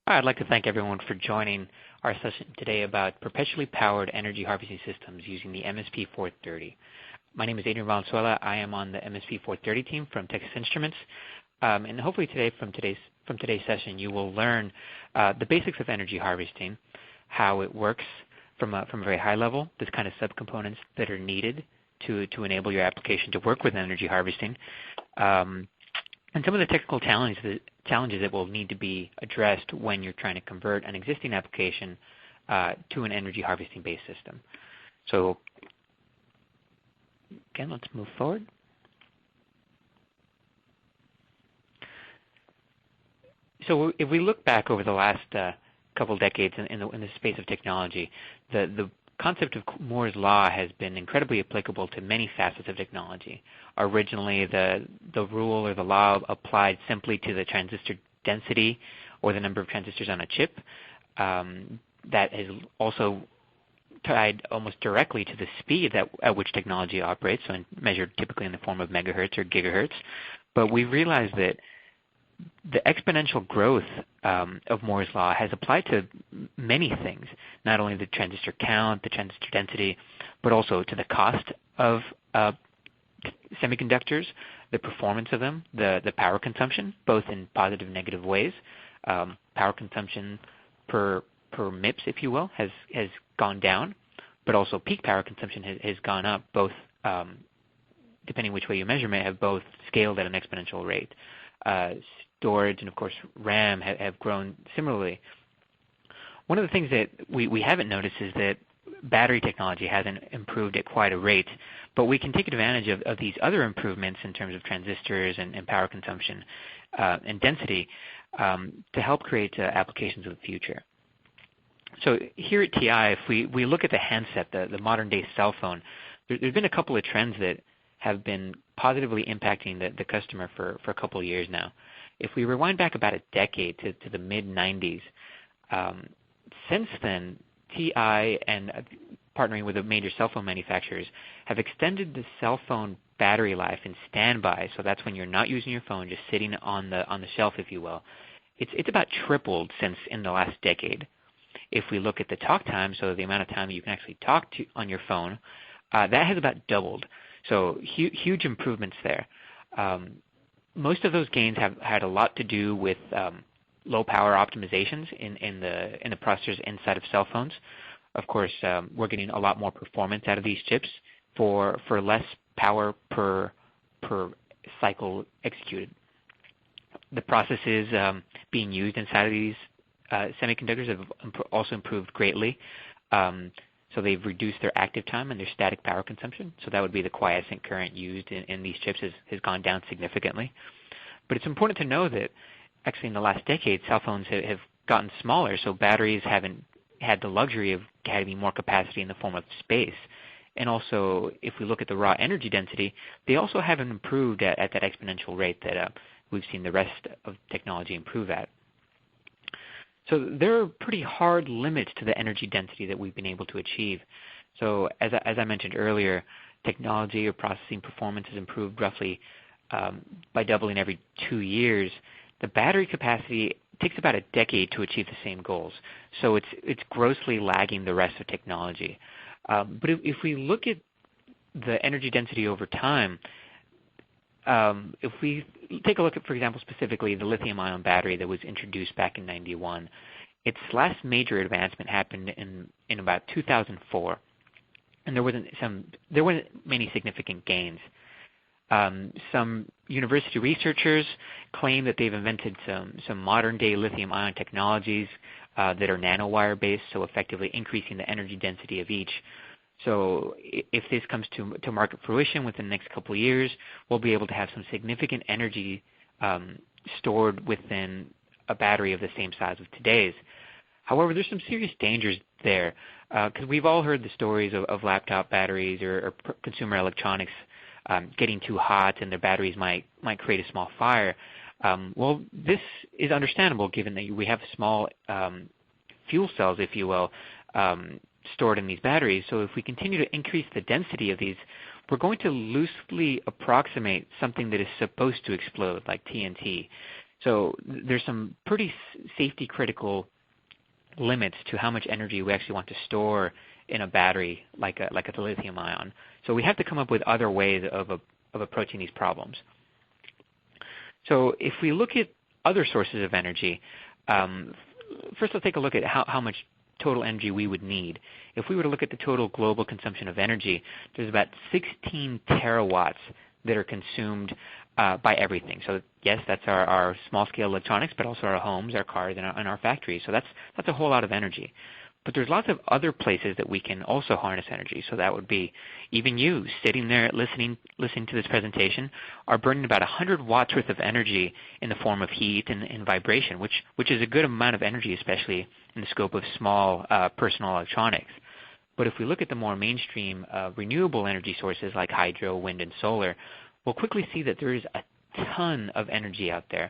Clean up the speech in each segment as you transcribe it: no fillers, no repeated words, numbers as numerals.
I'd like to thank everyone for joining our session today about perpetually powered energy harvesting systems using the MSP430. My name is Adrian Valenzuela. I am on the MSP430 team from Texas Instruments. And hopefully today from today's session you will learn the basics of energy harvesting, how it works from a very high level, the kind of subcomponents that are needed to enable your application to work with energy harvesting, and some of the technical challenges that will need to be addressed when you're trying to convert an existing application to an energy harvesting based system. So again, let's move forward. So if we look back over the last couple decades in the space of technology, the concept of Moore's law has been incredibly applicable to many facets of technology. Originally, the rule or the law applied simply to the transistor density or the number of transistors on a chip. That is also tied almost directly to the speed at which technology operates, so measured typically in the form of megahertz or gigahertz. But we realized that the exponential growth of Moore's law has applied to many things, not only the transistor count, the transistor density, but also to the cost of semiconductors, the performance of them, the power consumption, both in positive and negative ways. Power consumption per MIPS, if you will, has gone down, but also peak power consumption has gone up, both, depending which way you measure it, have both scaled at an exponential rate. Storage and, of course, RAM have grown similarly. One of the things that we haven't noticed is that battery technology hasn't improved at quite a rate, but we can take advantage of these other improvements in terms of transistors and power consumption and density to help create applications of the future. So here at TI, if we look at the handset, the modern-day cell phone, there's been a couple of trends that have been positively impacting the customer for a couple of years now. If we rewind back about a decade to the mid-90s, since then, TI and partnering with the major cell phone manufacturers have extended the cell phone battery life in standby, so that's when you're not using your phone, just sitting on the shelf, if you will. It's about tripled since in the last decade. If we look at the talk time, so the amount of time that you can actually talk to on your phone, that has about doubled. So huge improvements there. Most of those gains have had a lot to do with low power optimizations in the processors inside of cell phones. Of course, we're getting a lot more performance out of these chips for less power per cycle executed. The processes being used inside of these semiconductors have also improved greatly. So they've reduced their active time and their static power consumption. So that would be the quiescent current used in these chips has gone down significantly. But it's important to know that actually in the last decade, cell phones have gotten smaller, so batteries haven't had the luxury of having more capacity in the form of space. And also, if we look at the raw energy density, they also haven't improved at that exponential rate that we've seen the rest of technology improve at. So there are pretty hard limits to the energy density that we've been able to achieve. So as I mentioned earlier, technology or processing performance has improved roughly by doubling every 2 years. The battery capacity takes about a decade to achieve the same goals. So it's grossly lagging the rest of technology. But if we look at the energy density over time, if we take a look at, for example, specifically the lithium-ion battery that was introduced back in '91, its last major advancement happened in about 2004, and there weren't many significant gains. Some university researchers claim that they've invented some modern-day lithium-ion technologies that are nanowire-based, so effectively increasing the energy density of each. So if this comes to market fruition within the next couple of years, we'll be able to have some significant energy stored within a battery of the same size of today's. However, there's some serious dangers there because we've all heard the stories of laptop batteries or consumer electronics getting too hot and their batteries might create a small fire. Well, this is understandable given that we have small fuel cells, if you will, stored in these batteries. So if we continue to increase the density of these, we're going to loosely approximate something that is supposed to explode, like TNT. So there's some pretty safety critical limits to how much energy we actually want to store in a battery like a lithium ion. So we have to come up with other ways of approaching these problems. So if we look at other sources of energy, first let's take a look at how much total energy we would need. If we were to look at the total global consumption of energy, there's about 16 terawatts that are consumed by everything. So yes, that's our small-scale electronics, but also our homes, our cars, and our factories. So that's a whole lot of energy. But there's lots of other places that we can also harness energy. So that would be even you sitting there listening to this presentation are burning about 100 watts worth of energy in the form of heat and vibration, which is a good amount of energy, especially in the scope of small personal electronics. But if we look at the more mainstream renewable energy sources like hydro, wind, and solar, we'll quickly see that there is a ton of energy out there.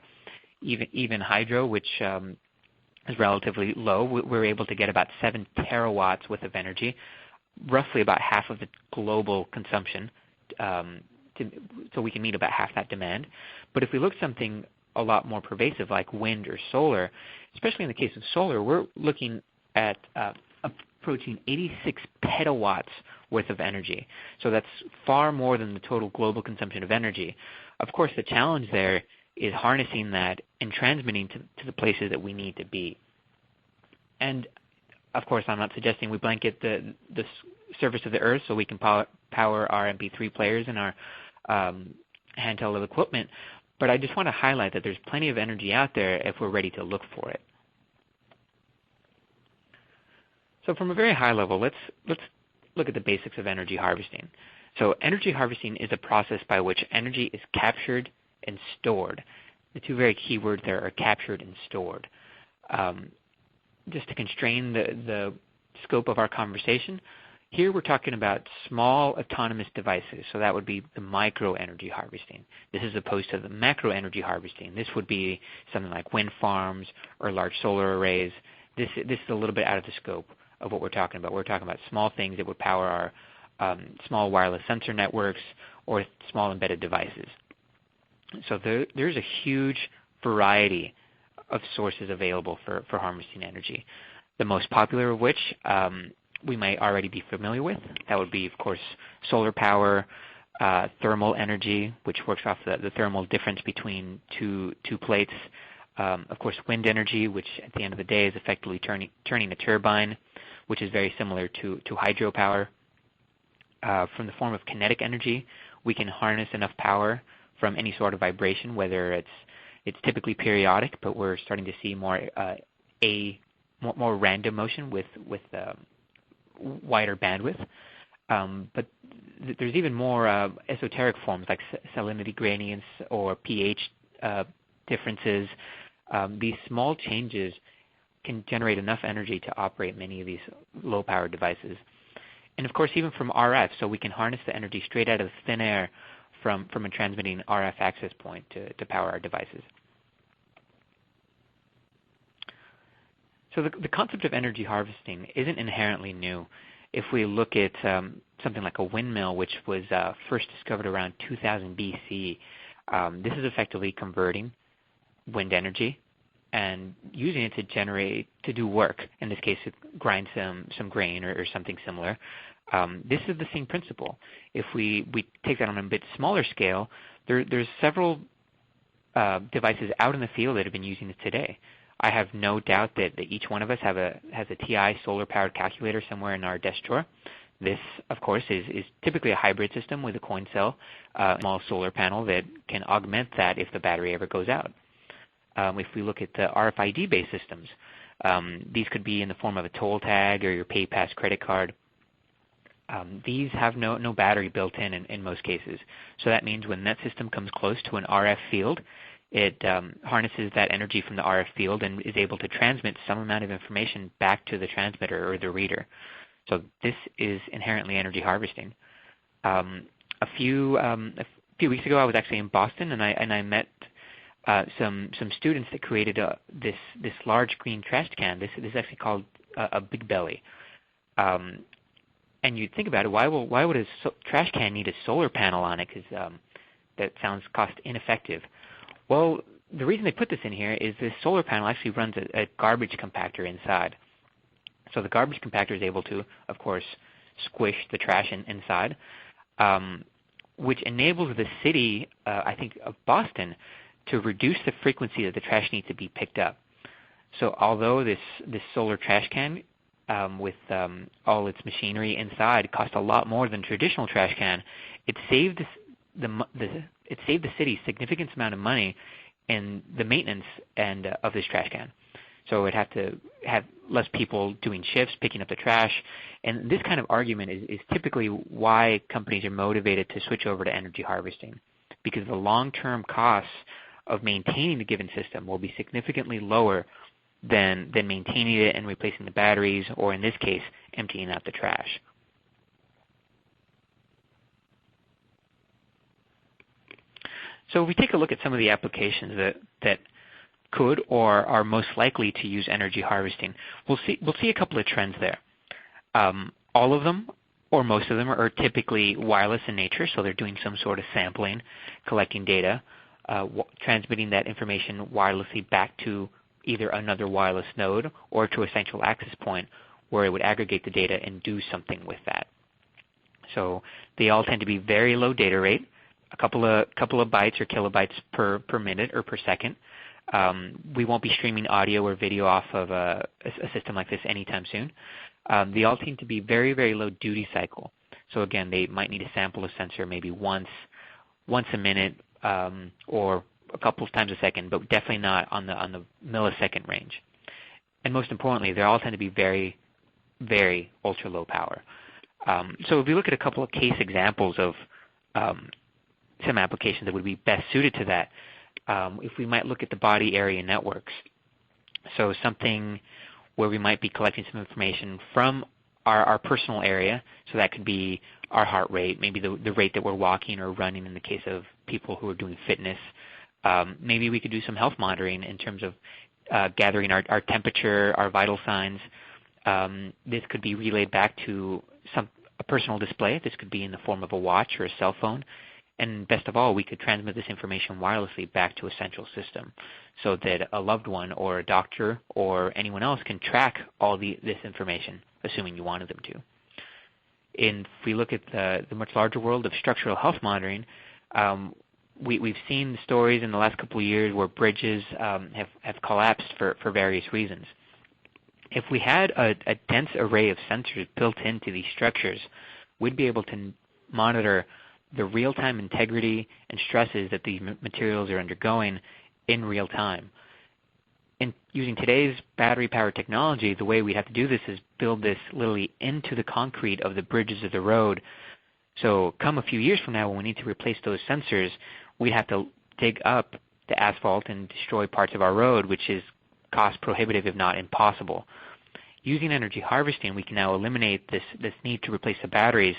Even hydro, which is relatively low, we're able to get about 7 terawatts worth of energy, roughly about half of the global consumption, so we can meet about half that demand. But if we look at something a lot more pervasive like wind or solar, especially in the case of solar, we're looking at approaching 86 petawatts worth of energy. So that's far more than the total global consumption of energy. Of course, the challenge there is harnessing that and transmitting to the places that we need to be. And of course, I'm not suggesting we blanket the surface of the Earth so we can power our MP3 players and our handheld equipment, but I just want to highlight that there's plenty of energy out there if we're ready to look for it. So from a very high level, let's look at the basics of energy harvesting. So energy harvesting is a process by which energy is captured and stored. The two very key words there are captured and stored. Just to constrain the scope of our conversation, here we're talking about small autonomous devices. So that would be the micro energy harvesting. This is opposed to the macro energy harvesting. This would be something like wind farms or large solar arrays. This is a little bit out of the scope of what we're talking about. We're talking about small things that would power our small wireless sensor networks or small embedded devices. So there's a huge variety of sources available for harvesting energy. The most popular of which we might already be familiar with. That would be, of course, solar power, thermal energy, which works off the thermal difference between two plates. Of course, wind energy, which at the end of the day is effectively turning a turbine, which is very similar to hydropower. From the form of kinetic energy, we can harness enough power from any sort of vibration, whether it's typically periodic, but we're starting to see more random motion with wider bandwidth. But there's even more esoteric forms like salinity gradients or pH differences. These small changes can generate enough energy to operate many of these low-powered devices. And of course, even from RF, so we can harness the energy straight out of thin air from a transmitting RF access point to power our devices. So the concept of energy harvesting isn't inherently new. If we look at something like a windmill, which was first discovered around 2000 BC, this is effectively converting wind energy and using it to do work. In this case, it grinds some grain or something similar. This is the same principle. If we take that on a bit smaller scale, there's several devices out in the field that have been using it today. I have no doubt that each one of us has a TI solar-powered calculator somewhere in our desk drawer. This, of course, is typically a hybrid system with a coin cell, a small solar panel that can augment that if the battery ever goes out. If we look at the RFID-based systems, these could be in the form of a toll tag or your PayPass credit card. These have no battery built in most cases. So that means when that system comes close to an RF field, it harnesses that energy from the RF field and is able to transmit some amount of information back to the transmitter or the reader. So this is inherently energy harvesting. A few weeks ago, I was actually in Boston, and I met some students that created this large green trash can. This is actually called a Big Belly. And you'd think about it, why would a trash can need a solar panel on it? Because that sounds cost ineffective. Well, the reason they put this in here is this solar panel actually runs a garbage compactor inside. So the garbage compactor is able to, of course, squish the trash inside, which enables the city, I think, of Boston to reduce the frequency that the trash needs to be picked up. So although this solar trash can with all its machinery inside cost a lot more than a traditional trash can, it saved the city a significant amount of money in the maintenance of this trash can. So it would have to have less people doing shifts, picking up the trash. And this kind of argument is typically why companies are motivated to switch over to energy harvesting, because the long-term costs of maintaining the given system will be significantly lower than maintaining it and replacing the batteries, or in this case, emptying out the trash. So if we take a look at some of the applications that could or are most likely to use energy harvesting, we'll see a couple of trends there. All of them, or most of them, are typically wireless in nature, so they're doing some sort of sampling, collecting data, transmitting that information wirelessly back to either another wireless node or to a central access point where it would aggregate the data and do something with that. So they all tend to be very low data rate, a couple of bytes or kilobytes per minute or per second. We won't be streaming audio or video off of a system like this anytime soon. They all seem to be very, very low duty cycle. So again, they might need to sample a sensor maybe once a minute or a couple of times a second, but definitely not on the millisecond range. And most importantly, they all tend to be very, very ultra low power. So if we look at a couple of case examples of some applications that would be best suited to that, if we might look at the body area networks. So something where we might be collecting some information from our personal area, so that could be our heart rate, maybe the rate that we're walking or running in the case of people who are doing fitness. Maybe we could do some health monitoring in terms of gathering our temperature, our vital signs. This could be relayed back to a personal display. This could be in the form of a watch or a cell phone. And best of all, we could transmit this information wirelessly back to a central system so that a loved one or a doctor or anyone else can track all this information, assuming you wanted them to. And if we look at the much larger world of structural health monitoring, we've seen stories in the last couple of years where bridges have collapsed for various reasons. If we had a dense array of sensors built into these structures, we'd be able to monitor the real-time integrity and stresses that these materials are undergoing in real time. And using today's battery-powered technology, the way we'd have to do this is build this literally into the concrete of the bridges of the road. So come a few years from now when we need to replace those sensors, we'd have to dig up the asphalt and destroy parts of our road, which is cost prohibitive if not impossible. Using energy harvesting, we can now eliminate this need to replace the batteries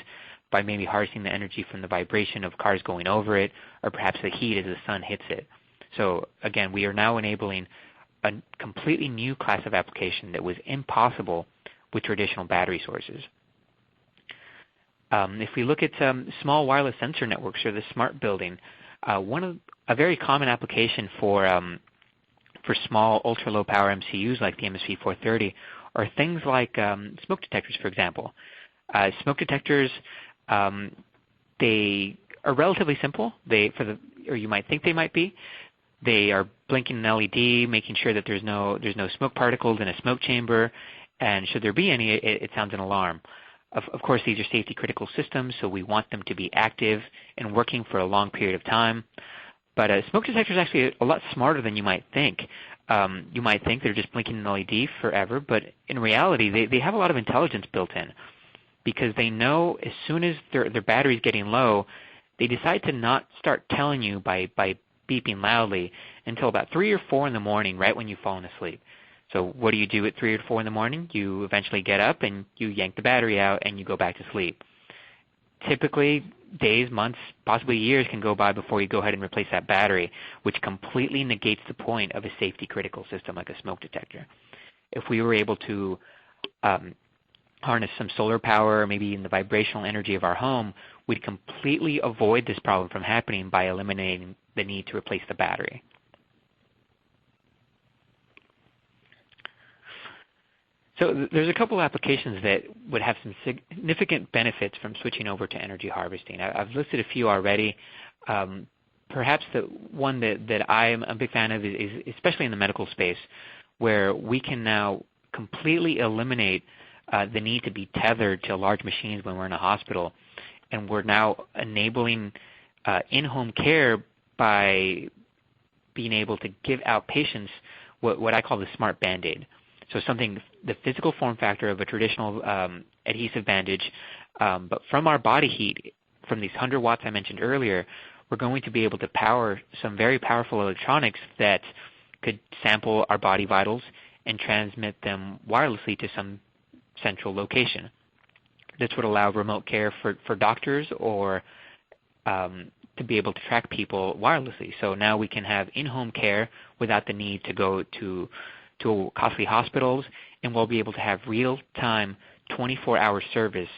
by maybe harnessing the energy from the vibration of cars going over it, or perhaps the heat as the sun hits it. So again, we are now enabling a completely new class of application that was impossible with traditional battery sources. If we look at small wireless sensor networks or the smart building, a very common application for small ultra-low power MCUs like the MSP430 are things like smoke detectors, for example. Smoke detectors, they are relatively simple. Or you might think they might be. They are blinking an LED, making sure that there's no smoke particles in a smoke chamber, and should there be any, it sounds an alarm. Of course, these are safety critical systems, so we want them to be active and working for a long period of time. But a smoke detector is actually a lot smarter than you might think. You might think they're just blinking an LED forever, but in reality, they have a lot of intelligence built in, because they know as soon as their battery's getting low, they decide to not start telling you by beeping loudly until about 3 or 4 in the morning, right when you've fallen asleep. So what do you do at 3 or 4 in the morning? You eventually get up and you yank the battery out and you go back to sleep. Typically, days, months, possibly years can go by before you go ahead and replace that battery, which completely negates the point of a safety critical system like a smoke detector. If we were able to harness some solar power, maybe in the vibrational energy of our home, we'd completely avoid this problem from happening by eliminating the need to replace the battery. So there's a couple applications that would have some significant benefits from switching over to energy harvesting. I've listed a few already. Perhaps the one that I'm a big fan of is especially in the medical space, where we can now completely eliminate the need to be tethered to large machines when we're in a hospital. And we're now enabling in-home care by being able to give out patients what I call the smart Band-Aid. So something, the physical form factor of a traditional adhesive bandage, but from our body heat, from these 100 watts I mentioned earlier, we're going to be able to power some very powerful electronics that could sample our body vitals and transmit them wirelessly to some central location. This would allow remote care for doctors or to be able to track people wirelessly. So now we can have in-home care without the need to go to costly hospitals, and we'll be able to have real-time 24-hour service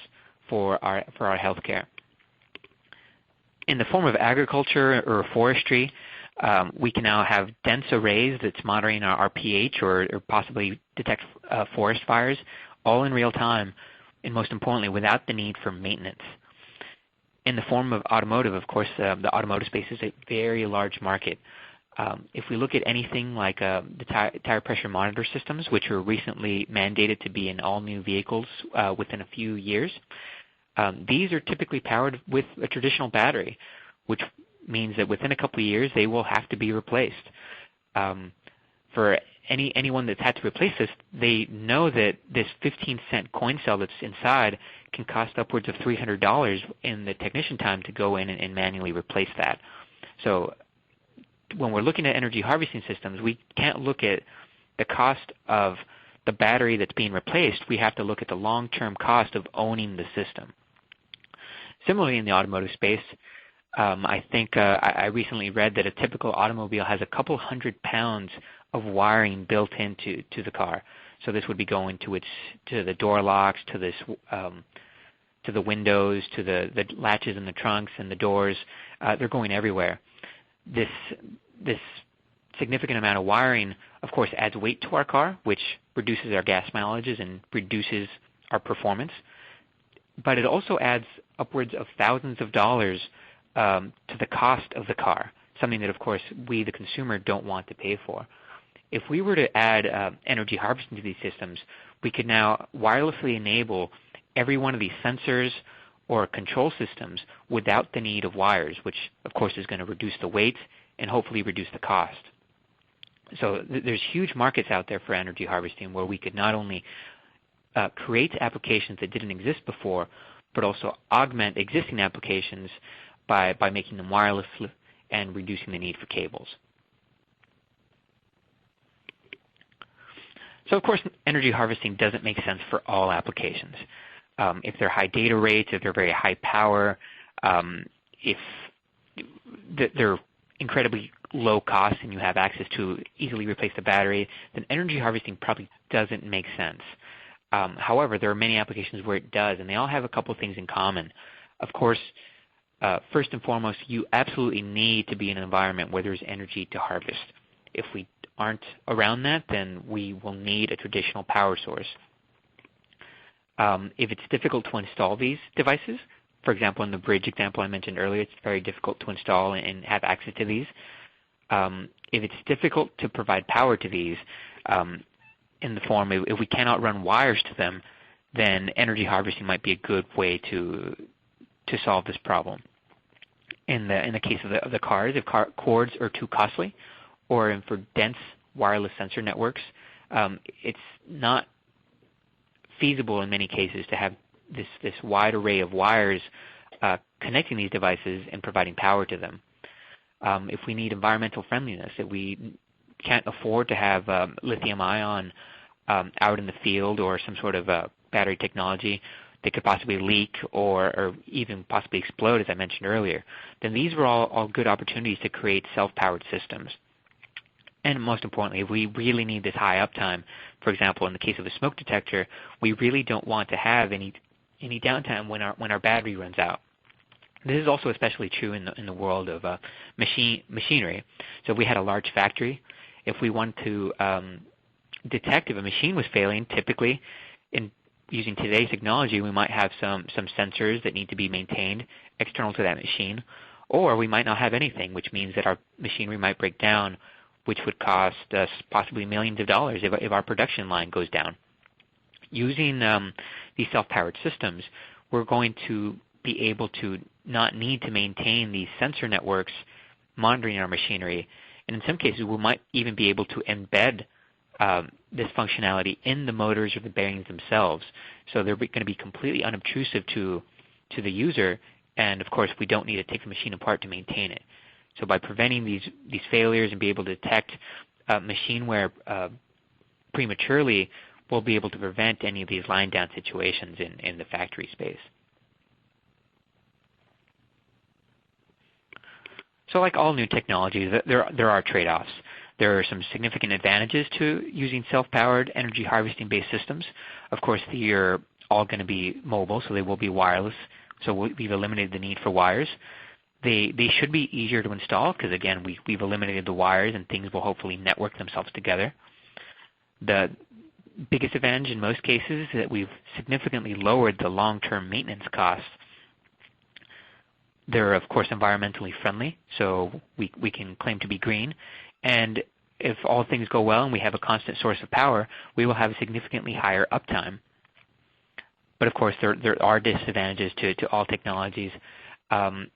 for our health care. In the form of agriculture or forestry, we can now have dense arrays that's monitoring our pH or possibly detect forest fires, all in real time, and most importantly, without the need for maintenance. In the form of automotive, of course, the automotive space is a very large market. If we look at anything like the tire pressure monitor systems, which were recently mandated to be in all new vehicles within a few years, these are typically powered with a traditional battery, which means that within a couple of years they will have to be replaced. For anyone that's had to replace this, they know that this 15-cent coin cell that's inside can cost upwards of $300 in the technician time to go in and manually replace that. So when we're looking at energy harvesting systems, we can't look at the cost of the battery that's being replaced. We have to look at the long-term cost of owning the system. Similarly, in the automotive space, I think I recently read that a typical automobile has a couple hundred pounds of wiring built into the car. So this would be going to the door locks, to the windows, to the latches in the trunks and the doors. They're going everywhere. This significant amount of wiring, of course, adds weight to our car, which reduces our gas mileages and reduces our performance. But it also adds upwards of thousands of dollars to the cost of the car, something that, of course, we, the consumer, don't want to pay for. If we were to add energy harvesting to these systems, we could now wirelessly enable every one of these sensors or control systems without the need of wires, which, of course, is going to reduce the weight and hopefully reduce the cost. So there's huge markets out there for energy harvesting where we could not only create applications that didn't exist before, but also augment existing applications by making them wireless and reducing the need for cables. So, of course, energy harvesting doesn't make sense for all applications. If they're high data rates, if they're very high power, if they're incredibly low cost and you have access to easily replace the battery, then energy harvesting probably doesn't make sense. However, there are many applications where it does, and they all have a couple of things in common. Of course, first and foremost, you absolutely need to be in an environment where there's energy to harvest. If we aren't around that, then we will need a traditional power source. If it's difficult to install these devices, for example, in the bridge example I mentioned earlier, it's very difficult to install and have access to these. If it's difficult to provide power to these, in the form, if we cannot run wires to them, then energy harvesting might be a good way to solve this problem. In the case of the cars, if cords are too costly, or for dense wireless sensor networks, it's not feasible in many cases to have this wide array of wires connecting these devices and providing power to them. If we need environmental friendliness, if we can't afford to have lithium-ion out in the field or some sort of battery technology that could possibly leak or even possibly explode, as I mentioned earlier, then these are all good opportunities to create self-powered systems. And most importantly, if we really need this high uptime, for example, in the case of a smoke detector, we really don't want to have any downtime when our battery runs out. This is also especially true in the world of machinery. So if we had a large factory, if we want to detect if a machine was failing, typically in using today's technology, we might have some sensors that need to be maintained external to that machine, or we might not have anything, which means that our machinery might break down, which would cost us possibly millions of dollars if our production line goes down. Using these self-powered systems, we're going to be able to not need to maintain these sensor networks monitoring our machinery. And in some cases, we might even be able to embed this functionality in the motors or the bearings themselves. So they're going to be completely unobtrusive to the user. And of course, we don't need to take the machine apart to maintain it. So by preventing these failures and be able to detect machine wear prematurely, we'll be able to prevent any of these line down situations in the factory space. So like all new technologies, there are trade-offs. There are some significant advantages to using self-powered energy harvesting-based systems. Of course, they're all going to be mobile, so they will be wireless. So we've eliminated the need for wires. They should be easier to install because, again, we've eliminated the wires and things will hopefully network themselves together. The biggest advantage in most cases is that we've significantly lowered the long-term maintenance costs. They're, of course, environmentally friendly, so we can claim to be green. And if all things go well and we have a constant source of power, we will have a significantly higher uptime. But, of course, there are disadvantages to all technologies. Probably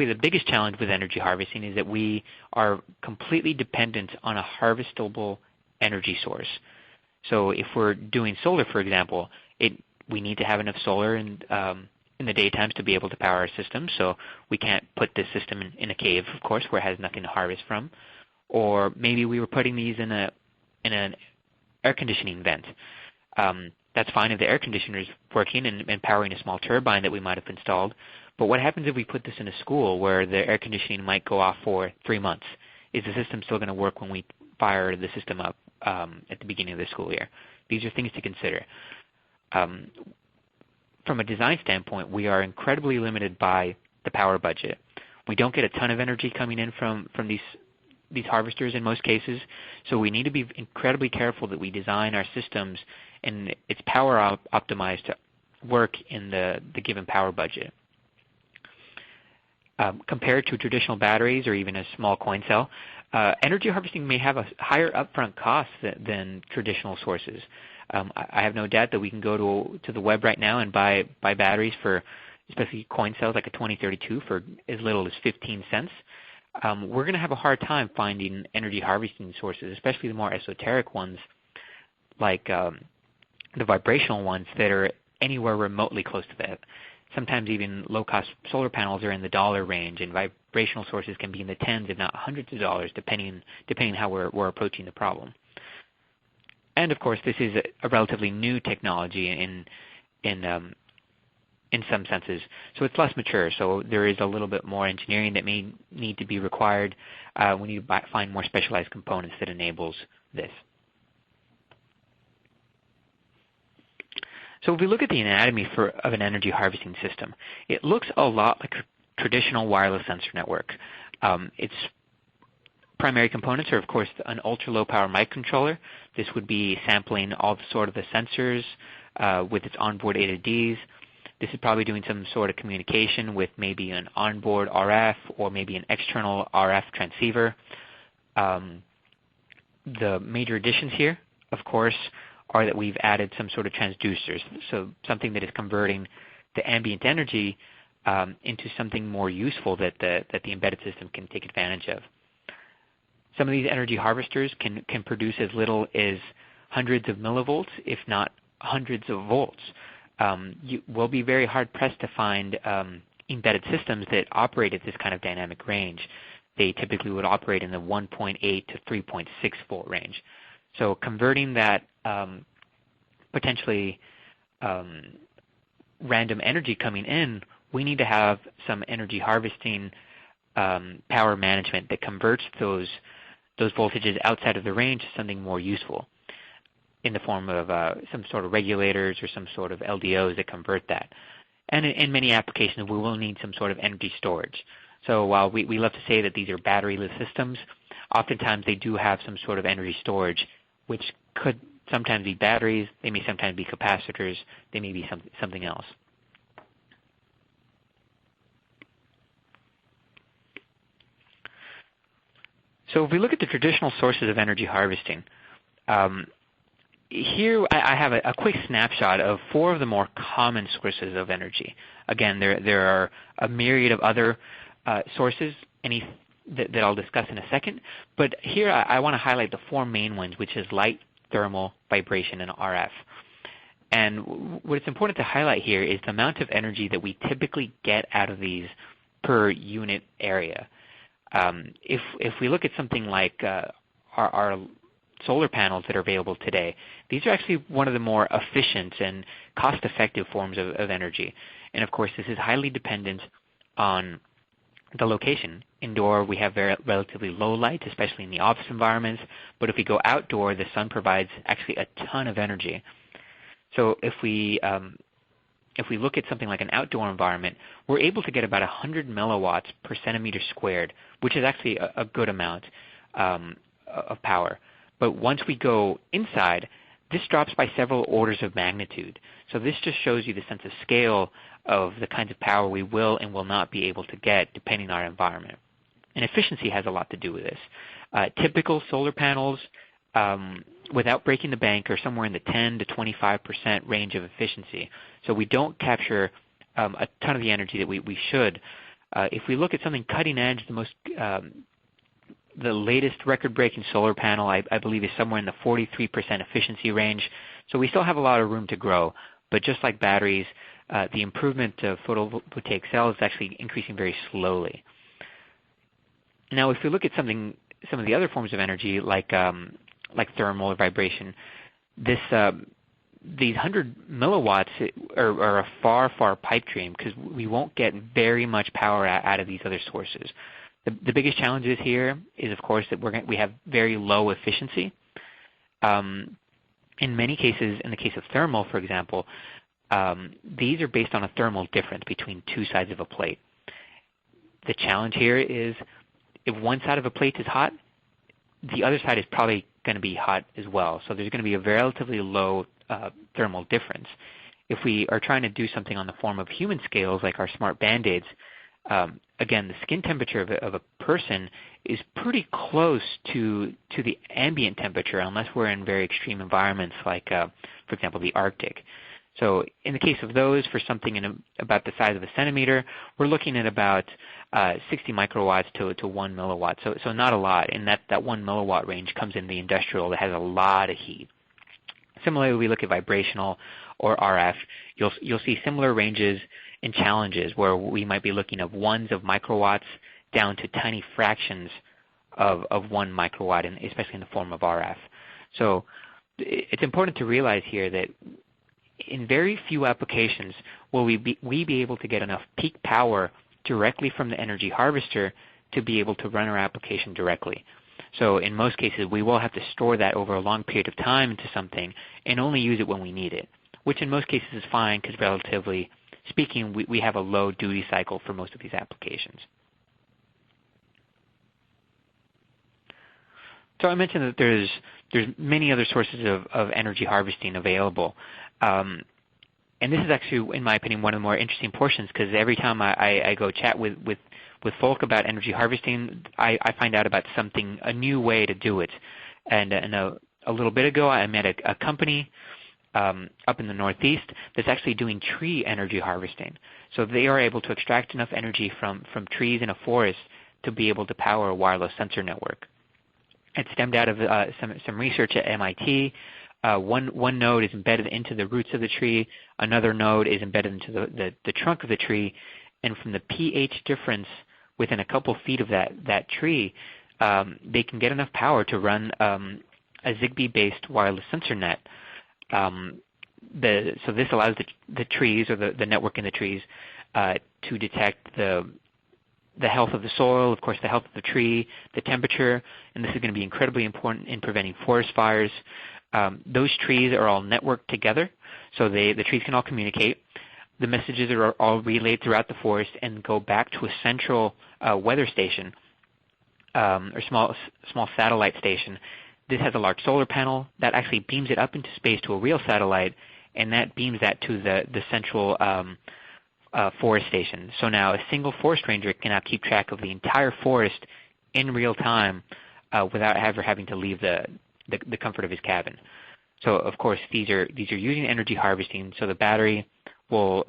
the biggest challenge with energy harvesting is that we are completely dependent on a harvestable energy source. So if we're doing solar, for example, we need to have enough solar in the daytimes to be able to power our system. So we can't put this system in a cave, of course, where it has nothing to harvest from. Or maybe we were putting these in an air conditioning vent. That's fine if the air conditioner is working and powering a small turbine that we might have installed. But what happens if we put this in a school where the air conditioning might go off for 3 months? Is the system still going to work when we fire the system up at the beginning of the school year? These are things to consider. From a design standpoint, we are incredibly limited by the power budget. We don't get a ton of energy coming in from these harvesters in most cases, so we need to be incredibly careful that we design our systems and it's power optimized to work in the given power budget. Compared to traditional batteries or even a small coin cell, energy harvesting may have a higher upfront cost than traditional sources. I have no doubt that we can go to the web right now and buy batteries for, especially coin cells like a 2032, for as little as 15 cents. We're going to have a hard time finding energy harvesting sources, especially the more esoteric ones like the vibrational ones that are anywhere remotely close to that. Sometimes even low-cost solar panels are in the dollar range, and vibrational sources can be in the tens, if not hundreds of dollars, depending how we're approaching the problem. And of course, this is a relatively new technology in some senses, so it's less mature. So there is a little bit more engineering that may need to be required. We need to find more specialized components that enables this. So if we look at the anatomy of an energy harvesting system, it looks a lot like a traditional wireless sensor network. Its primary components are, of course, an ultra-low power microcontroller. This would be sampling all the sensors with its onboard A to Ds. This is probably doing some sort of communication with maybe an onboard RF or maybe an external RF transceiver. The major additions here, of course, are that we've added some sort of transducers, so something that is converting the ambient energy into something more useful that the embedded system can take advantage of. Some of these energy harvesters can produce as little as hundreds of millivolts, if not hundreds of volts. You will be very hard-pressed to find embedded systems that operate at this kind of dynamic range. They typically would operate in the 1.8 to 3.6 volt range. So converting that potentially random energy coming in, we need to have some energy harvesting power management that converts those voltages outside of the range to something more useful in the form of some sort of regulators or some sort of LDOs that convert that. And in many applications, we will need some sort of energy storage. So while we love to say that these are battery-less systems, oftentimes they do have some sort of energy storage which could sometimes be batteries, they may sometimes be capacitors, they may be something else. So if we look at the traditional sources of energy harvesting, here I have a quick snapshot of 4 of the more common sources of energy. Again, there are a myriad of other sources that I'll discuss in a second, but here I want to highlight the 4 main ones, which is light, thermal, vibration, and RF. And what's important to highlight here is the amount of energy that we typically get out of these per unit area. If we look at something like our solar panels that are available today, these are actually one of the more efficient and cost-effective forms of energy. And of course, this is highly dependent on the location. Indoor, we have relatively low light, especially in the office environments. But if we go outdoor, the sun provides actually a ton of energy. So if we look at something like an outdoor environment, we're able to get about 100 milliwatts per centimeter squared, which is actually a good amount of power. But once we go inside, this drops by several orders of magnitude. So this just shows you the sense of scale of the kinds of power we will and will not be able to get depending on our environment. And efficiency has a lot to do with this. Typical solar panels, without breaking the bank, are somewhere in the 10 to 25% range of efficiency. So we don't capture a ton of the energy that we should. If we look at something cutting edge, the latest record-breaking solar panel, I believe, is somewhere in the 43% efficiency range. So we still have a lot of room to grow. But just like batteries, the improvement of photovoltaic cells is actually increasing very slowly. Now, if we look at some of the other forms of energy, like thermal or vibration, these 100 milliwatts are a far, far pipe dream because we won't get very much power out of these other sources. The biggest challenges here is, of course, that we have very low efficiency. In many cases, in the case of thermal, for example, these are based on a thermal difference between 2 sides of a plate. The challenge here is if one side of a plate is hot, the other side is probably going to be hot as well. So there's going to be a relatively low thermal difference. If we are trying to do something on the form of human scales, like our smart Band-Aids, again, the skin temperature of a person is pretty close to the ambient temperature unless we're in very extreme environments like, for example, the Arctic. So in the case of those, for something about the size of a centimeter, we're looking at about 60 microwatts to 1 milliwatt. So not a lot. And that 1 milliwatt range comes in the industrial that has a lot of heat. Similarly, we look at vibrational or RF. You'll see similar ranges and challenges where we might be looking at ones of microwatts down to tiny fractions of 1 microwatt, especially in the form of RF. So it's important to realize here that in very few applications will we be able to get enough peak power directly from the energy harvester to be able to run our application directly. So in most cases, we will have to store that over a long period of time into something and only use it when we need it, which in most cases is fine because relatively speaking, we have a low duty cycle for most of these applications. So I mentioned that there's many other sources of energy harvesting available. And this is actually, in my opinion, one of the more interesting portions because every time I go chat with folk about energy harvesting, I find out about a new way to do it. And a little bit ago, I met a company up in the Northeast that's actually doing tree energy harvesting. So they are able to extract enough energy from trees in a forest to be able to power a wireless sensor network. It stemmed out of some research at MIT. One node is embedded into the roots of the tree. Another node is embedded into the trunk of the tree. And from the pH difference within a couple feet of that tree, they can get enough power to run a Zigbee-based wireless sensor net. So this allows the trees or the network in the trees to detect the health of the soil, of course the health of the tree, the temperature, and this is going to be incredibly important in preventing forest fires. Those trees are all networked together, so the trees can all communicate. The messages are all relayed throughout the forest and go back to a central weather station or small satellite station this has a large solar panel that actually beams it up into space to a real satellite, and that beams that to the central forest station. So now a single forest ranger can now keep track of the entire forest in real time without ever having to leave the comfort of his cabin. So of course these are using energy harvesting, so the battery will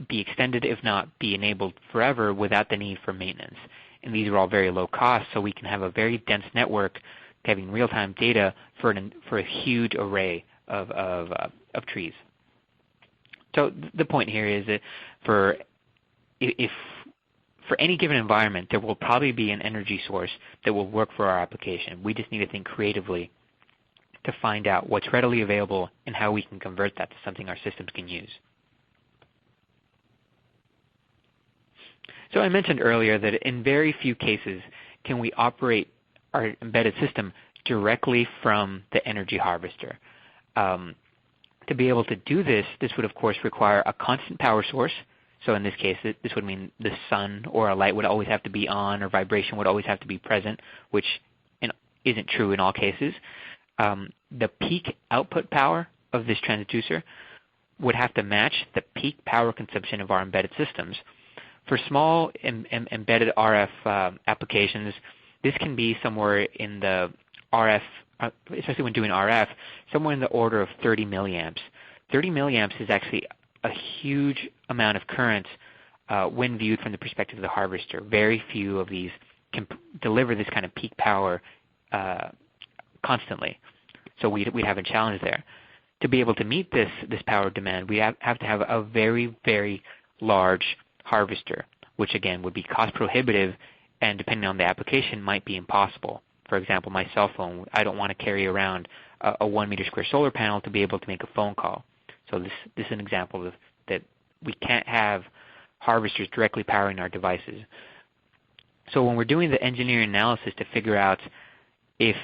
be extended, if not be enabled forever without the need for maintenance. And these are all very low cost, so we can have a very dense network having real-time data for a huge array of trees. So the point here is that for any given environment, there will probably be an energy source that will work for our application. We just need to think creatively to find out what's readily available and how we can convert that to something our systems can use. So I mentioned earlier that in very few cases can we operate our embedded system directly from the energy harvester. To be able to do this, this would of course require a constant power source. So in this case, this would mean the sun or a light would always have to be on, or vibration would always have to be present, which isn't true in all cases. The peak output power of this transducer would have to match the peak power consumption of our embedded systems. For small embedded RF applications, this can be somewhere in the RF, especially when doing RF, somewhere in the order of 30 milliamps. 30 milliamps is actually a huge amount of current when viewed from the perspective of the harvester. Very few of these can deliver this kind of peak power constantly. So we'd have a challenge there. To be able to meet this power demand, we have to have a very, very large harvester, which again would be cost prohibitive, and depending on the application might be impossible. For example, my cell phone, I don't want to carry around a 1 meter square solar panel to be able to make a phone call. So this is an example of that we can't have harvesters directly powering our devices. So when we're doing the engineering analysis to figure out if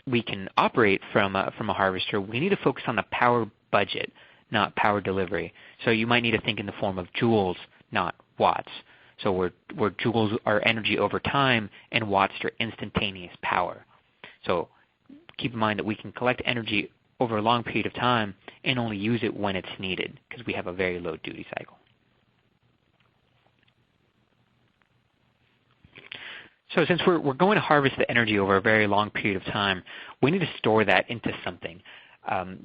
we can operate from a harvester, we need to focus on the power budget, not power delivery. So you might need to think in the form of joules, not watts. So where joules are energy over time and watts are instantaneous power. So keep in mind that we can collect energy over a long period of time and only use it when it's needed because we have a very low duty cycle. So since we're going to harvest the energy over a very long period of time, we need to store that into something.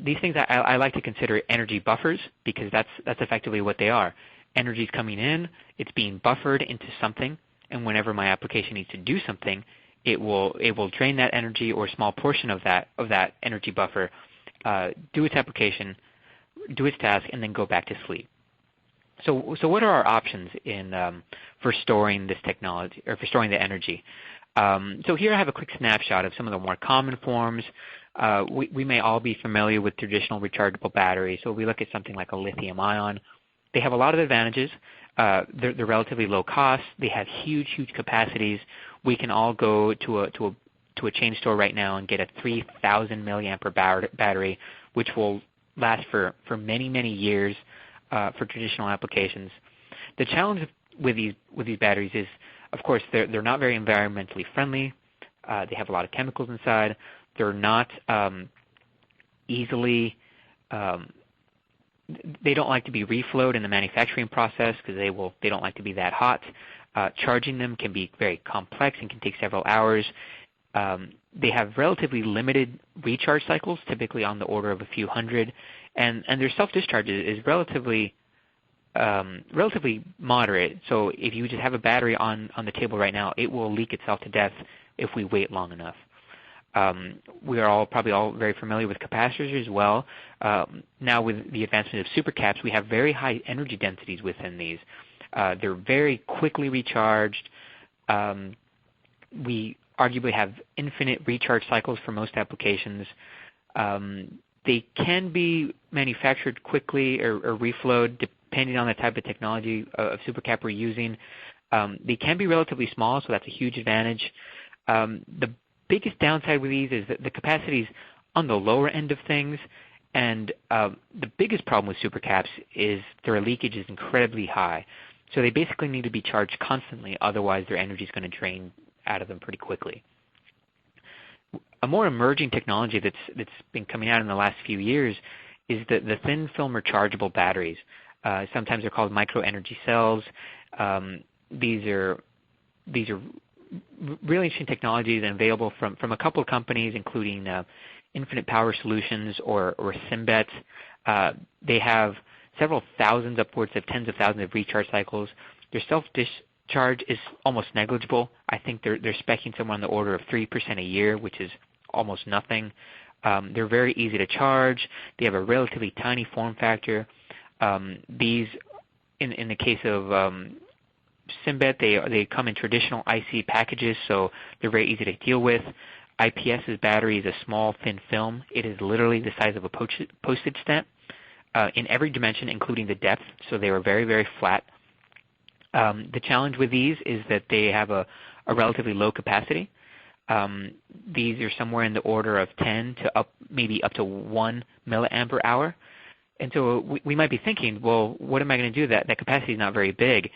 These things I like to consider energy buffers because that's effectively what they are. Energy is coming in, it's being buffered into something, and whenever my application needs to do something, it will drain that energy or a small portion of that energy buffer, do its application, do its task, and then go back to sleep. So what are our options for storing this technology, or for storing the energy? So here I have a quick snapshot of some of the more common forms. We may all be familiar with traditional rechargeable batteries. So if we look at something like a lithium ion, they have a lot of advantages. They're relatively low cost. They have huge capacities. We can all go to a chain store right now and get a 3,000 milliampere battery, which will last for many years for traditional applications. The challenge with these batteries is, of course, they're not very environmentally friendly. They have a lot of chemicals inside. They're not easily they don't like to be reflowed in the manufacturing process because they don't like to be that hot. Charging them can be very complex and can take several hours. They have relatively limited recharge cycles, typically on the order of a few hundred, and their self-discharge is relatively moderate. So if you just have a battery on the table right now, it will leak itself to death if we wait long enough. We are probably all very familiar with capacitors as well. Now with the advancement of supercaps, we have very high energy densities within these. They're very quickly recharged. We arguably have infinite recharge cycles for most applications. They can be manufactured quickly or reflowed depending on the type of technology of supercap we're using. They can be relatively small, so that's a huge advantage. The biggest downside with these is that the capacity is on the lower end of things, and the biggest problem with supercaps is their leakage is incredibly high. So they basically need to be charged constantly, otherwise their energy is going to drain out of them pretty quickly. A more emerging technology that's been coming out in the last few years is the thin film rechargeable batteries. Sometimes they're called micro energy cells. These are really interesting technologies and available from a couple of companies, including Infinite Power Solutions or Symbet. They have several thousands, upwards of tens of thousands of recharge cycles. Their self-discharge is almost negligible. I think they're speccing somewhere on the order of 3% a year, which is almost nothing. They're very easy to charge. They have a relatively tiny form factor. These, in the case of Symbet, they come in traditional IC packages, so they're very easy to deal with. IPS's battery is a small, thin film. It is literally the size of a postage stamp in every dimension, including the depth, so they are very, very flat. The challenge with these is that they have a relatively low capacity. These are somewhere in the order of 10 to maybe up to 1 milliamp per hour. And so we might be thinking, well, what am I going to do? That capacity is not very big.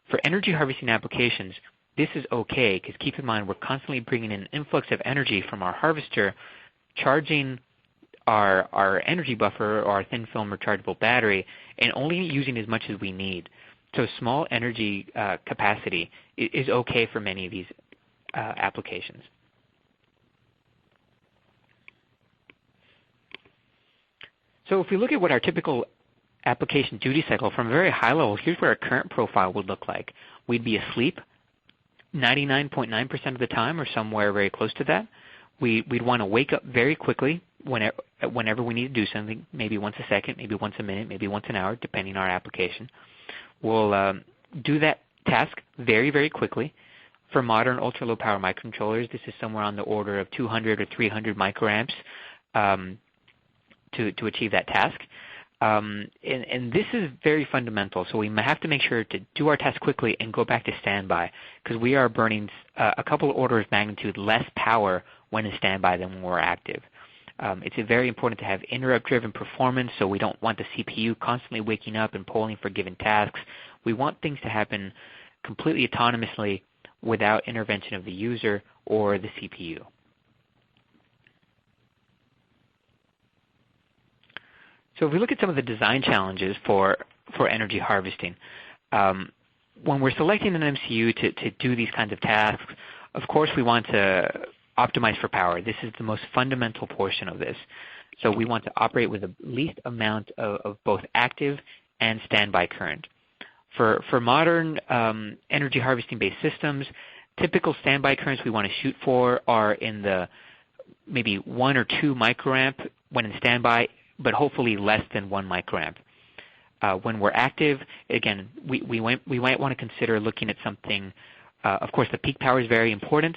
For energy harvesting applications, this is okay, because keep in mind we're constantly bringing in an influx of energy from our harvester, charging our energy buffer or our thin film rechargeable battery, and only using as much as we need. So small energy capacity is okay for many of these applications. So if we look at what our typical application duty cycle from a very high level, here's what our current profile would look like. We'd be asleep 99.9% of the time, or somewhere very close to that. We'd want to wake up very quickly whenever we need to do something, maybe once a second, maybe once a minute, maybe once an hour, depending on our application. We'll do that task very, very quickly. For modern ultra-low power microcontrollers, this is somewhere on the order of 200 or 300 microamps to achieve that task. And this is very fundamental, so we have to make sure to do our task quickly and go back to standby, because we are burning a couple of orders of magnitude less power when in standby than when we're active. It's very important to have interrupt-driven performance, so we don't want the CPU constantly waking up and polling for given tasks. We want things to happen completely autonomously without intervention of the user or the CPU. So if we look at some of the design challenges for energy harvesting, when we're selecting an MCU to do these kinds of tasks, of course we want to optimize for power. This is the most fundamental portion of this. So we want to operate with the least amount of both active and standby current. For modern energy harvesting based systems, typical standby currents we want to shoot for are in the maybe 1 or 2 microamp when in standby, but hopefully less than 1 microamp. When we're active, again, we might want to consider looking at something. Of course, the peak power is very important.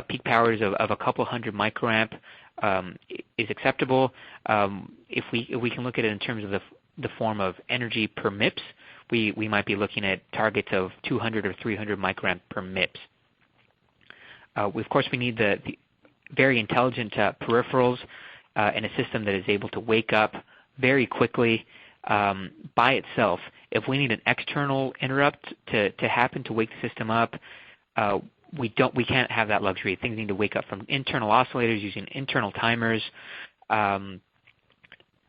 Peak powers of a couple hundred microamp is acceptable. If we can look at it in terms of the form of energy per MIPS, we might be looking at targets of 200 or 300 microamp per MIPS. Of course, we need the very intelligent peripherals and a system that is able to wake up very quickly by itself. If we need an external interrupt to happen to wake the system up, we can't have that luxury. Things need to wake up from internal oscillators using internal timers.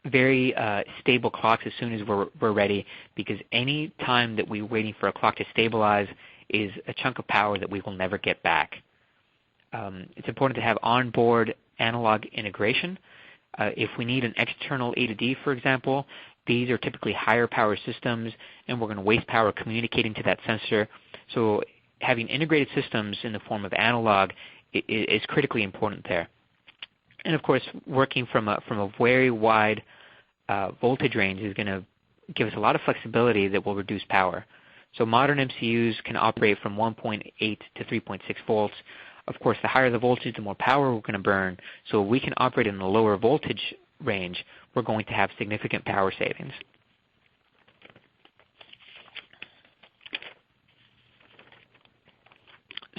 Very stable clocks as soon as we're ready, because any time that we're waiting for a clock to stabilize is a chunk of power that we will never get back. It's important to have onboard analog integration. If we need an external A to D, for example, these are typically higher power systems, and we're going to waste power communicating to that sensor. So having integrated systems in the form of analog is critically important there. And of course, working from a very wide voltage range is going to give us a lot of flexibility that will reduce power. So modern MCUs can operate from 1.8 to 3.6 volts. Of course, the higher the voltage, the more power we're going to burn. So if we can operate in the lower voltage range, we're going to have significant power savings.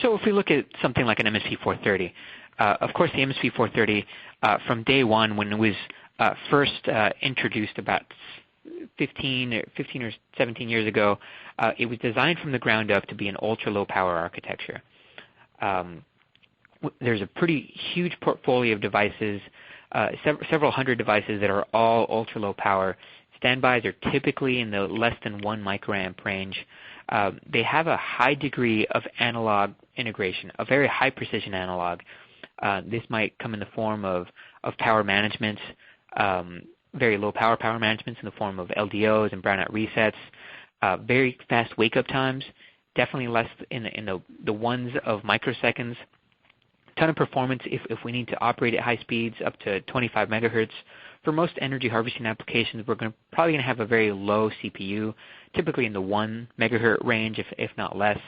So if we look at something like an MSP430, of course the MSP430 from day one, when it was first introduced about 15 or 17 years ago, it was designed from the ground up to be an ultra-low power architecture. there's a pretty huge portfolio of devices, several hundred devices that are all ultra-low power. Standbys are typically in the less than 1 microamp range. They have a high degree of analog integration, a very high precision analog. This might come in the form of power management, very low power management in the form of LDOs and brownout resets, very fast wake-up times, definitely less in the ones of microseconds. Ton of performance if we need to operate at high speeds up to 25 megahertz. For most energy harvesting applications, we're probably going to have a very low CPU, typically in the 1 megahertz range, if not less.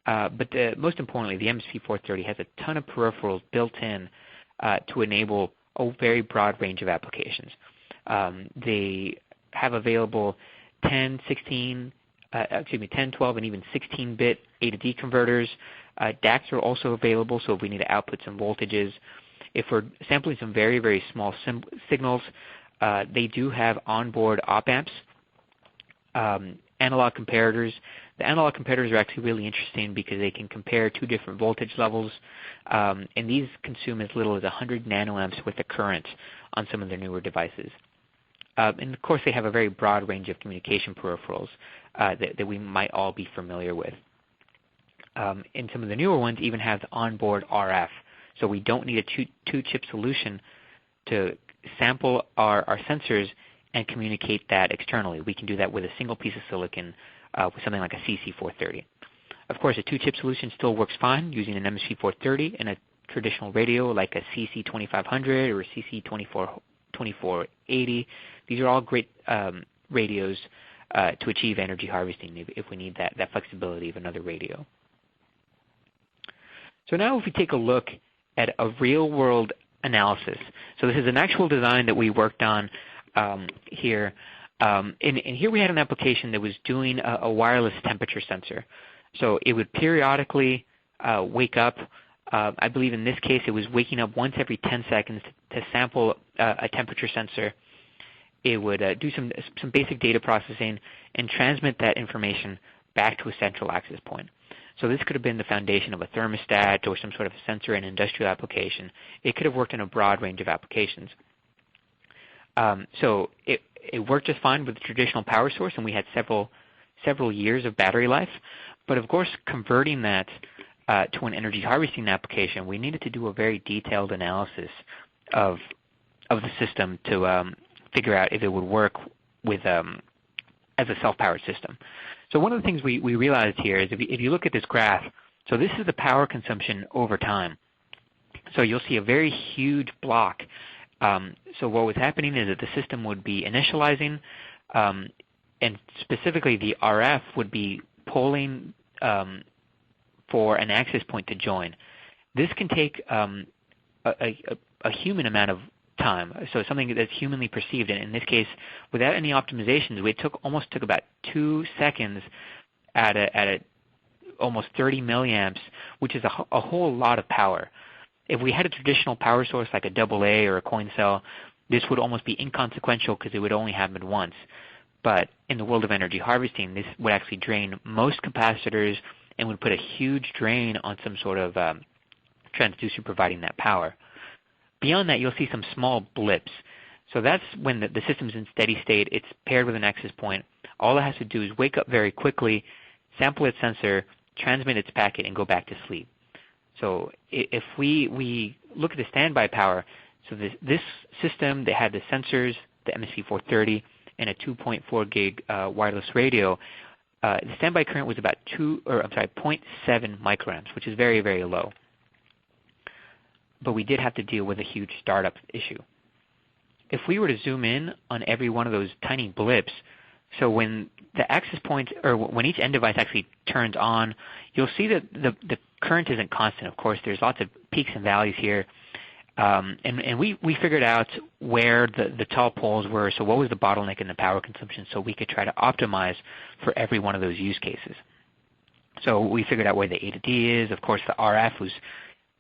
But most importantly, the MSP430 has a ton of peripherals built in to enable a very broad range of applications. They have available 10, 12, and even 16-bit A to D converters. DACs are also available, so if we need to output some voltages. If we're sampling some very, very small signals, they do have onboard op-amps, analog comparators. The analog comparators are actually really interesting because they can compare 2 different voltage levels, and these consume as little as 100 nanoamps worth of current on some of their newer devices. And of course, they have a very broad range of communication peripherals that we might all be familiar with. And some of the newer ones even have the onboard RF. So we don't need a two-chip solution to sample our sensors and communicate that externally. We can do that with a single piece of silicon with something like a CC430. Of course, a 2-chip solution still works fine using an MSP430 and a traditional radio like a CC2500 or a CC2480. These are all great radios to achieve energy harvesting if we need that flexibility of another radio. So now if we take a look at a real-world analysis. So this is an actual design that we worked on here. And here we had an application that was doing a wireless temperature sensor. So it would periodically wake up. I believe in this case it was waking up once every 10 seconds to sample a temperature sensor. It would do some basic data processing and transmit that information back to a central access point. So this could have been the foundation of a thermostat or some sort of sensor in an industrial application. It could have worked in a broad range of applications. So it worked just fine with the traditional power source, and we had several years of battery life. But of course, converting that to an energy harvesting application, we needed to do a very detailed analysis of the system to figure out if it would work with as a self-powered system. So one of the things we realized here is if you look at this graph, so this is the power consumption over time. So you'll see a very huge block. So what was happening is that the system would be initializing, and specifically the RF would be polling for an access point to join. This can take a human amount of time, so something that's humanly perceived. And in this case, without any optimizations, it almost took about 2 seconds at almost 30 milliamps, which is a whole lot of power. If we had a traditional power source like a AA or a coin cell, this would almost be inconsequential because it would only happen once. But in the world of energy harvesting, this would actually drain most capacitors and would put a huge drain on some sort of transducer providing that power. Beyond that, you'll see some small blips. So that's when the system's in steady state. It's paired with an access point. All it has to do is wake up very quickly, sample its sensor, transmit its packet, and go back to sleep. So if we look at the standby power, so this system that had the sensors, the MSP430, and a 2.4 gig wireless radio, the standby current was about 0.7 microamps, which is very, very low. But we did have to deal with a huge startup issue. If we were to zoom in on every one of those tiny blips, so when the access point, or when each end device actually turns on, you'll see that the current isn't constant. Of course, there's lots of peaks and valleys here. And we figured out where the tall poles were, so what was the bottleneck in the power consumption, so we could try to optimize for every one of those use cases. So we figured out where the A to D is. Of course, the RF was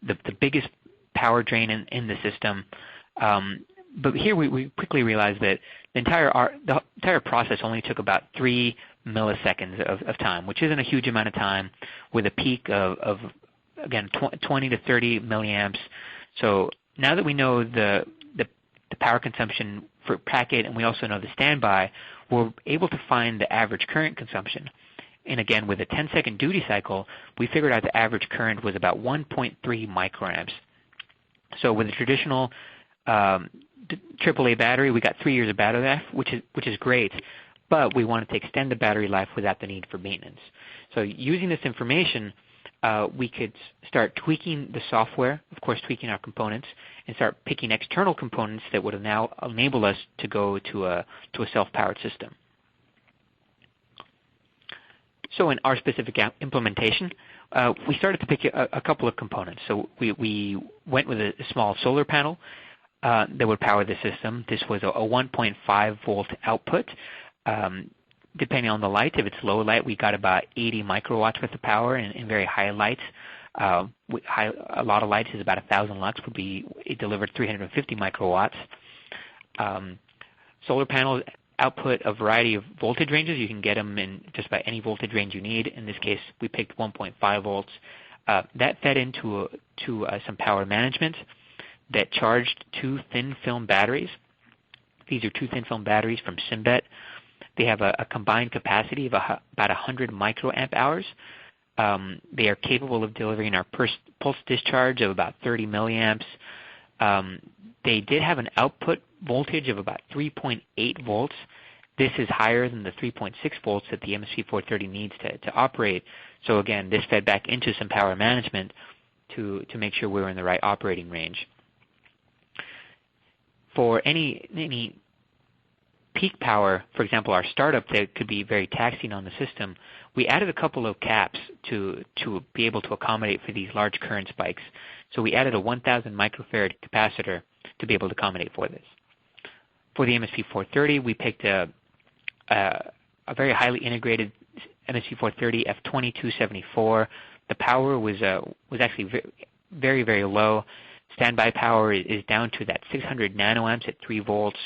the biggest power drain in the system. But here we quickly realized that the entire process only took about 3 milliseconds of time, which isn't a huge amount of time, with a peak of again, 20 to 30 milliamps. So now that we know the power consumption for packet, and we also know the standby, we're able to find the average current consumption. And again, with a 10-second duty cycle, we figured out the average current was about 1.3 microamps. So with a traditional AAA battery, we got 3 years of battery life, which is great, but we wanted to extend the battery life without the need for maintenance. So using this information, we could start tweaking the software, of course tweaking our components, and start picking external components that would now enable us to go to a self-powered system. So in our specific implementation, we started to pick a couple of components. So we went with a small solar panel that would power the system. This was a 1.5 volt output. Depending on the light, if it's low light, we got about 80 microwatts worth of power, and in very high lights, a lot of lights is about 1,000 lux, it delivered 350 microwatts. Solar panels output a variety of voltage ranges. You can get them in just about any voltage range you need. In this case, we picked 1.5 volts. That fed into some power management that charged 2 thin film batteries. These are 2 thin film batteries from Symbet. They have a combined capacity of about 100 microamp hours. They are capable of delivering our pulse discharge of about 30 milliamps. They did have an output voltage of about 3.8 volts. This is higher than the 3.6 volts that the MSP430 needs to operate. So again, this fed back into some power management to make sure we were in the right operating range. For any peak power, for example, our startup that could be very taxing on the system, we added a couple of caps to be able to accommodate for these large current spikes. So we added a 1,000 microfarad capacitor to be able to accommodate for this. For the MSP430, we picked a very highly integrated MSP430 F2274. The power was actually very, very low. Standby power is down to that 600 nanoamps at 3 volts.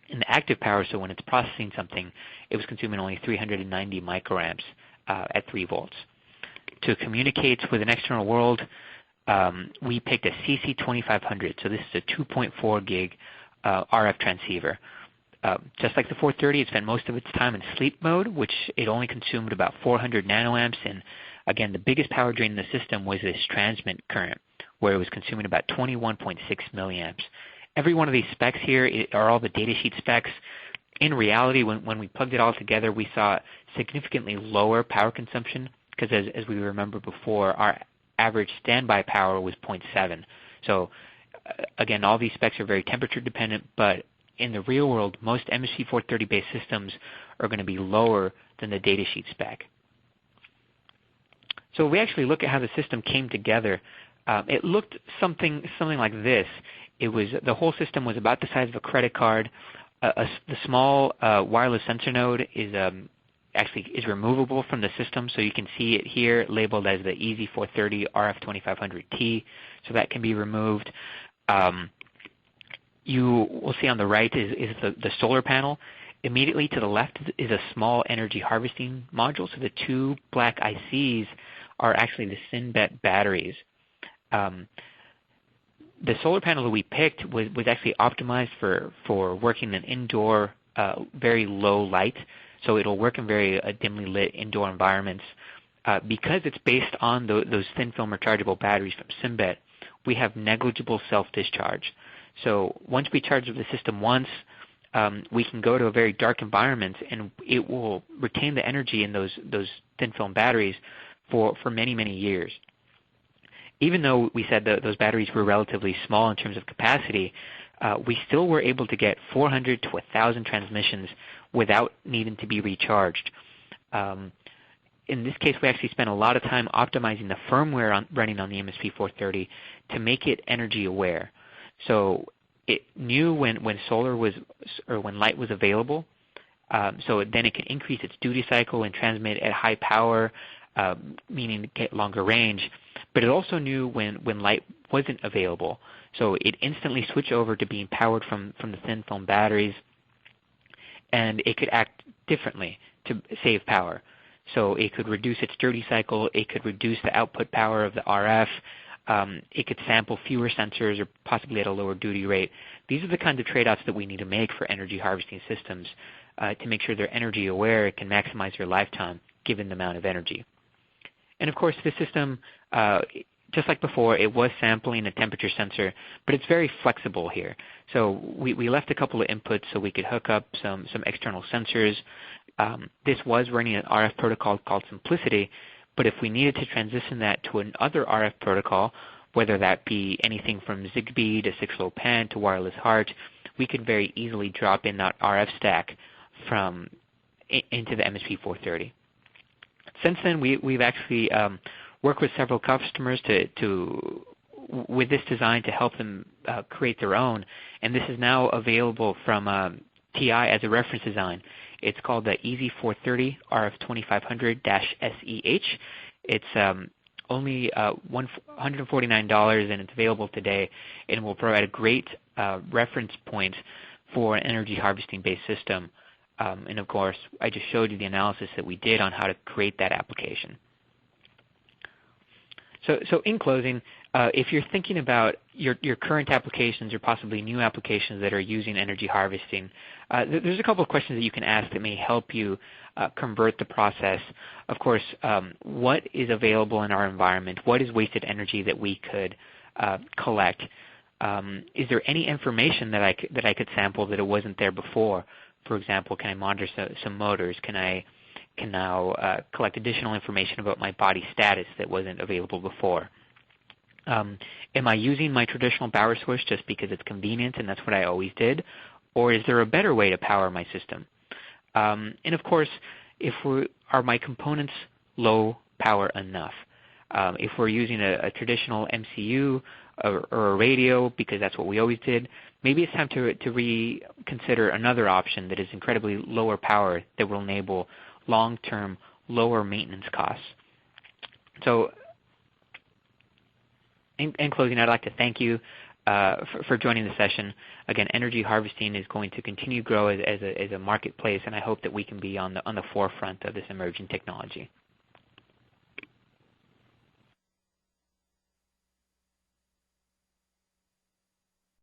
In the active power, so when it's processing something, it was consuming only 390 microamps at 3 volts. To communicate with an external world, we picked a CC2500. So this is a 2.4 gig RF transceiver. Just like the 430, it spent most of its time in sleep mode, which it only consumed about 400 nanoamps. And again, the biggest power drain in the system was this transmit current, where it was consuming about 21.6 milliamps. Every one of these specs here are all the datasheet specs. In reality, when we plugged it all together, we saw significantly lower power consumption because, as we remember before, our average standby power was 0.7. So again, all these specs are very temperature dependent, but in the real world, most MSP430-based systems are going to be lower than the datasheet spec. So we actually look at how the system came together. It looked something like this. The whole system was about the size of a credit card. The small wireless sensor node is removable from the system, so you can see it here labeled as the EZ430 RF2500T. So that can be removed. You will see on the right is the solar panel. Immediately to the left is a small energy harvesting module. So the 2 black ICs are actually the Symbet batteries. The solar panel that we picked was actually optimized for working in indoor, very low light. So it'll work in very dimly lit indoor environments. Because it's based on those thin film rechargeable batteries from Symbet, we have negligible self-discharge. So once we charge the system once, we can go to a very dark environment, and it will retain the energy in those thin film batteries for many, many years. Even though we said that those batteries were relatively small in terms of capacity, we still were able to get 400 to 1,000 transmissions without needing to be recharged. In this case, we actually spent a lot of time optimizing the firmware running on the MSP430 to make it energy aware. So it knew when solar was, or when light was available, so then it could increase its duty cycle and transmit at high power, meaning get longer range. But it also knew when light wasn't available. So it instantly switched over to being powered from the thin film batteries, and it could act differently to save power. So it could reduce its dirty cycle, it could reduce the output power of the RF, it could sample fewer sensors or possibly at a lower duty rate. These are the kinds of trade-offs that we need to make for energy harvesting systems to make sure they're energy aware, it can maximize their lifetime given the amount of energy. And of course, the system, just like before, it was sampling a temperature sensor, but it's very flexible here. So we left a couple of inputs so we could hook up some external sensors. This was running an RF protocol called Simplicity, but if we needed to transition that to another RF protocol, whether that be anything from Zigbee to 6LoWPAN to wireless HART, we could very easily drop in that RF stack into the MSP430. Since then, we've actually worked with several customers with this design to help them create their own, and this is now available from TI as a reference design. It's called the EZ430 RF2500-SEH. It's only $149, and it's available today, and will provide a great reference point for an energy harvesting based system. And of course, I just showed you the analysis that we did on how to create that application. So in closing, if you're thinking about your current applications or possibly new applications that are using energy harvesting, there's a couple of questions that you can ask that may help you convert the process. Of course, what is available in our environment? What is wasted energy that we could collect? Is there any information that I could sample that it wasn't there before? For example, can I monitor some motors? Can I now collect additional information about my body status that wasn't available before? Am I using my traditional power source just because it's convenient and that's what I always did? Or is there a better way to power my system? And of course, are my components low power enough? If we're using a traditional MCU or a radio because that's what we always did, maybe it's time to reconsider another option that is incredibly lower power that will enable long-term lower maintenance costs. So in closing, I'd like to thank you for joining the session. Again, energy harvesting is going to continue to grow as a marketplace, and I hope that we can be on the forefront of this emerging technology.